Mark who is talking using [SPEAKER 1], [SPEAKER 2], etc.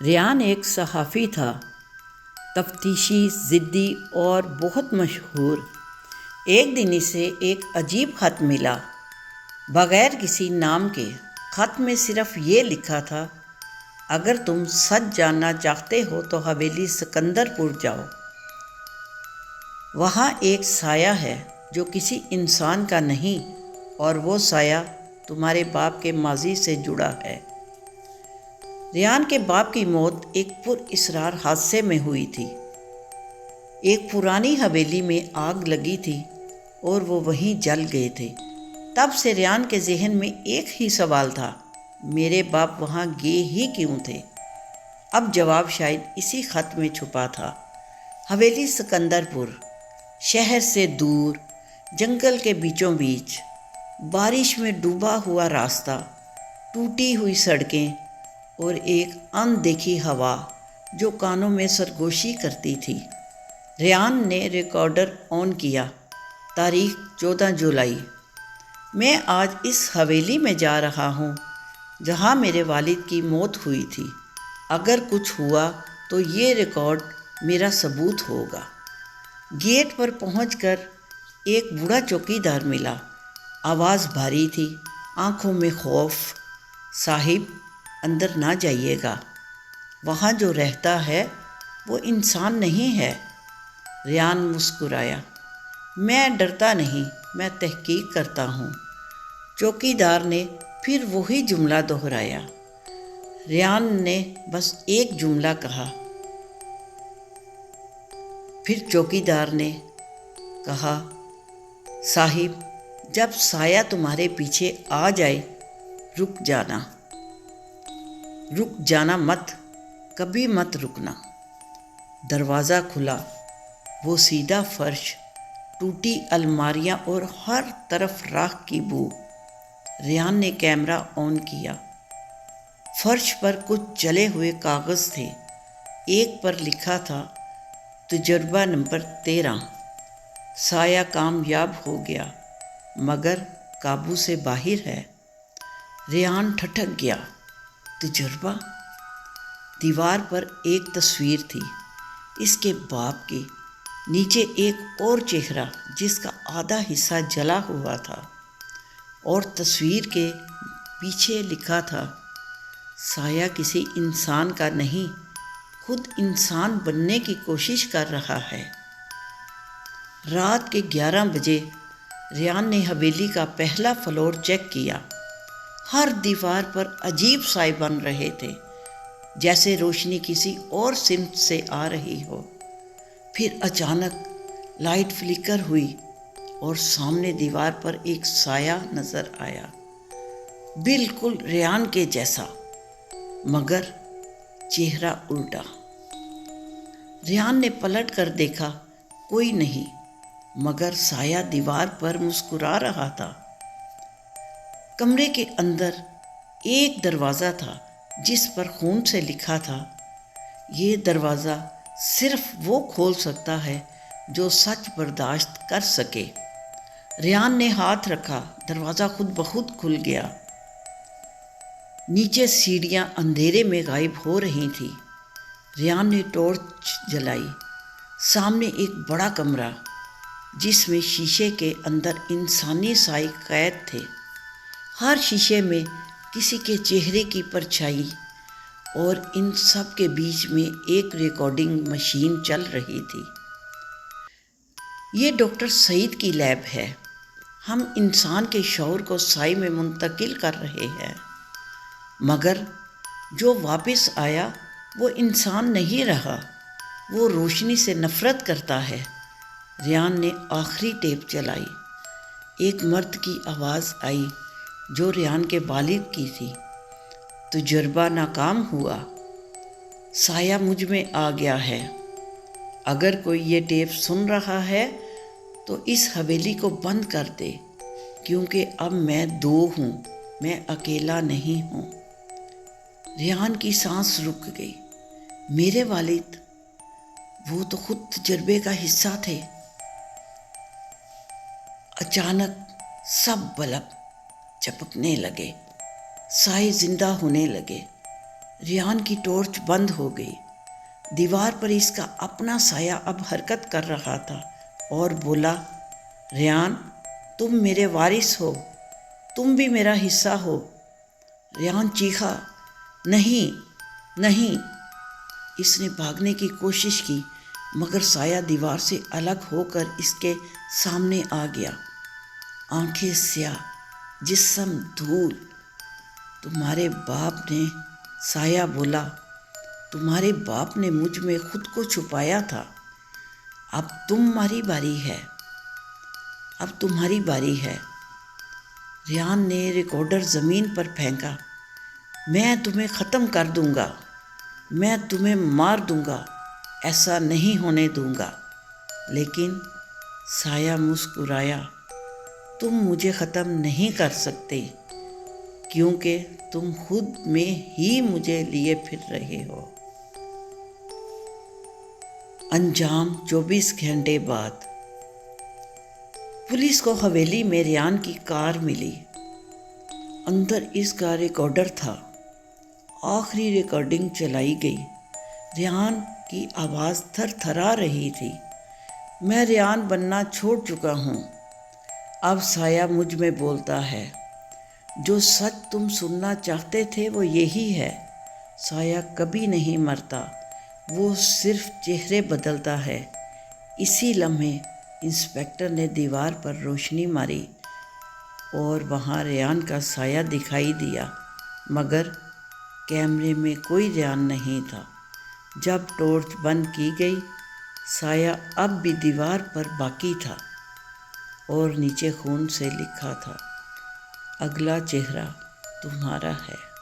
[SPEAKER 1] ریان ایک صحافی تھا، تفتیشی، ضدی اور بہت مشہور۔ ایک دن اسے ایک عجیب خط ملا، بغیر کسی نام کے۔ خط میں صرف یہ لکھا تھا، اگر تم سچ جاننا چاہتے ہو تو حویلی سکندر پور جاؤ۔ وہاں ایک سایہ ہے جو کسی انسان کا نہیں، اور وہ سایہ تمہارے باپ کے ماضی سے جڑا ہے۔ ریان کے باپ کی موت ایک پر اسرار حادثے میں ہوئی تھی۔ ایک پرانی حویلی میں آگ لگی تھی اور وہ وہیں جل گئے تھے۔ تب سے ریان کے ذہن میں ایک ہی سوال تھا، میرے باپ وہاں گئے ہی کیوں تھے؟ اب جواب شاید اسی خط میں چھپا تھا۔ حویلی سکندر پور، شہر سے دور، جنگل کے بیچوں بیچ، بارش میں ڈوبا ہوا راستہ، ٹوٹی ہوئی سڑکیں اور ایک اندیکھی ہوا جو کانوں میں سرگوشی کرتی تھی۔ ریان نے ریکارڈر آن کیا۔ تاریخ 14 جولائی۔ میں آج اس حویلی میں جا رہا ہوں جہاں میرے والد کی موت ہوئی تھی۔ اگر کچھ ہوا تو یہ ریکارڈ میرا ثبوت ہوگا۔ گیٹ پر پہنچ کر ایک بوڑھا چوکیدار ملا۔ آواز بھاری تھی، آنکھوں میں خوف۔ صاحب، اندر نہ جائیے گا، وہاں جو رہتا ہے وہ انسان نہیں ہے۔ ریان مسکرایا، میں ڈرتا نہیں، میں تحقیق کرتا ہوں۔ چوکیدار نے پھر وہی جملہ دہرایا۔ ریان نے بس ایک جملہ کہا۔ پھر چوکیدار نے کہا، صاحب، جب سایہ تمہارے پیچھے آ جائے رک جانا۔ رک جانا مت، کبھی مت رکنا۔ دروازہ کھلا۔ وہ سیدھا فرش، ٹوٹی الماریاں اور ہر طرف راکھ کی بو۔ ریان نے کیمرہ آن کیا۔ فرش پر کچھ جلے ہوئے کاغذ تھے۔ ایک پر لکھا تھا، تجربہ نمبر 13، سایہ کامیاب ہو گیا مگر قابو سے باہر ہے۔ ریان ٹھٹک گیا۔ تجربہ؟ دیوار پر ایک تصویر تھی، اس کے باپ کی۔ نیچے ایک اور چہرہ جس کا آدھا حصہ جلا ہوا تھا، اور تصویر کے پیچھے لکھا تھا، سایہ کسی انسان کا نہیں، خود انسان بننے کی کوشش کر رہا ہے۔ رات کے 11 بجے ریان نے حویلی کا پہلا فلور چیک کیا۔ ہر دیوار پر عجیب سائے بن رہے تھے، جیسے روشنی کسی اور سمت سے آ رہی ہو۔ پھر اچانک لائٹ فلکر ہوئی اور سامنے دیوار پر ایک سایہ نظر آیا، بالکل ریان کے جیسا، مگر چہرہ الٹا۔ ریان نے پلٹ کر دیکھا، کوئی نہیں، مگر سایہ دیوار پر مسکرا رہا تھا۔ کمرے کے اندر ایک دروازہ تھا جس پر خون سے لکھا تھا، یہ دروازہ صرف وہ کھول سکتا ہے جو سچ برداشت کر سکے۔ ریان نے ہاتھ رکھا، دروازہ خود بخود کھل گیا۔ نیچے سیڑھیاں اندھیرے میں غائب ہو رہی تھیں۔ ریان نے ٹارچ جلائی۔ سامنے ایک بڑا کمرہ جس میں شیشے کے اندر انسانی سائے قید تھے۔ ہر شیشے میں کسی کے چہرے کی پرچھائی، اور ان سب کے بیچ میں ایک ریکارڈنگ مشین چل رہی تھی۔ یہ ڈاکٹر سعید کی لیب ہے، ہم انسان کے شعور کو سائے میں منتقل کر رہے ہیں۔ مگر جو واپس آیا وہ انسان نہیں رہا، وہ روشنی سے نفرت کرتا ہے۔ ریان نے آخری ٹیپ چلائی۔ ایک مرد کی آواز آئی جو ریان کے والد کی تھی، تجربہ ناکام ہوا، سایہ مجھ میں آ گیا ہے۔ اگر کوئی یہ ٹیپ سن رہا ہے تو اس حویلی کو بند کر دے، کیونکہ اب میں 2 ہوں، میں اکیلا نہیں ہوں۔ ریان کی سانس رک گئی۔ میرے والد، وہ تو خود تجربے کا حصہ تھے۔ اچانک سب بلب چپکنے لگے، سائے زندہ ہونے لگے۔ ریان کی ٹارچ بند ہو گئی۔ دیوار پر اس کا اپنا سایہ اب حرکت کر رہا تھا اور بولا، ریان، تم میرے وارث ہو، تم بھی میرا حصہ ہو۔ ریان چیخا، نہیں نہیں۔ اس نے بھاگنے کی کوشش کی مگر سایہ دیوار سے الگ ہو کر اس کے سامنے آ گیا۔ آنکھیں سیاہ، جسم دھول۔ تمہارے باپ نے، سایہ بولا، تمہارے باپ نے مجھ میں خود کو چھپایا تھا۔ اب تمہاری باری ہے، اب تمہاری باری ہے۔ ریان نے ریکارڈر زمین پر پھینکا۔ میں تمہیں ختم کر دوں گا، میں تمہیں مار دوں گا، ایسا نہیں ہونے دوں گا۔ لیکن سایہ مسکرایا، تم مجھے ختم نہیں کر سکتے کیونکہ تم خود میں ہی مجھے لیے پھر رہے ہو۔ انجام 24 گھنٹے بعد۔ پولیس کو حویلی میں ریان کی کار ملی۔ اندر اس کا ریکارڈر تھا۔ آخری ریکارڈنگ چلائی گئی۔ ریان کی آواز تھر تھرا رہی تھی، میں ریان بننا چھوڑ چکا ہوں، اب سایہ مجھ میں بولتا ہے۔ جو سچ تم سننا چاہتے تھے وہ یہی ہے، سایہ کبھی نہیں مرتا، وہ صرف چہرے بدلتا ہے۔ اسی لمحے انسپکٹر نے دیوار پر روشنی ماری اور وہاں ریان کا سایہ دکھائی دیا، مگر کیمرے میں کوئی ریان نہیں تھا۔ جب ٹارچ بند کی گئی، سایہ اب بھی دیوار پر باقی تھا اور نیچے خون سے لکھا تھا، اگلا چہرہ تمہارا ہے۔